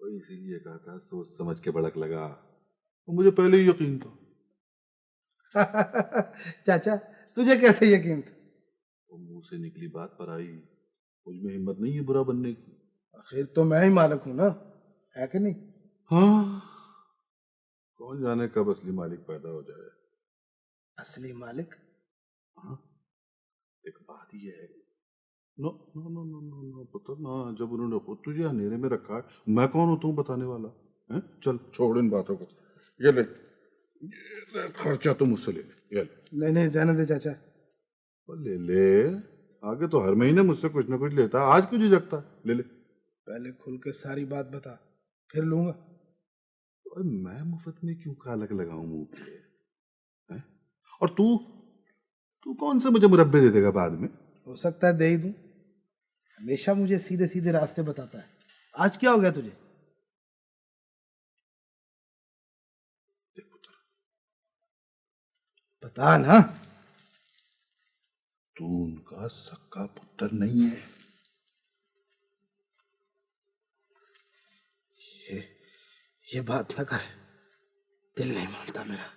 तो इसीलिए कहा था सोच समझ के भड़क लगा। तो मुझे पहले ही यकीन था। चाचा तुझे कैसे यकीन था? वो मुंह से निकली बात पर आई। मुझमें हिम्मत नहीं है बुरा बनने की। आखिर तो मैं ही मालिक हूं ना, है कि नहीं? हाँ, कौन जाने कब असली मालिक पैदा हो जाए। असली मालिक? हाँ, एक बात ही है। No no no no no no पता ना, जब उन्होंने खुद तुझे अंधेरे में रखा है, मैं कौन होता हूँ बताने वाला है? चल छोड़ इन बातों को। ये ले खर्चा तो मुझसे ले ले। ये ले। नहीं जाने दे चाचा। ले ले, आगे तो हर महीने मुझसे कुछ ना कुछ लेता, आज क्यों झिझकता? ले ले। पहले खुल के सारी बात बता, फिर लूंगा। और मैं मुफ्त में क्यों कालक लगाऊं मुंह पे? हैं? और तू तू कौन सा मुझे मुरब्बे दे देगा बाद में? हो सकता है दे ही दूं। हमेशा मुझे सीधे सीधे रास्ते बताता है, आज क्या हो गया तुझे? देख पुत्र, बता ना। तू उनका सक्का पुत्र नहीं है। ये बात ना कर, दिल नहीं मानता मेरा।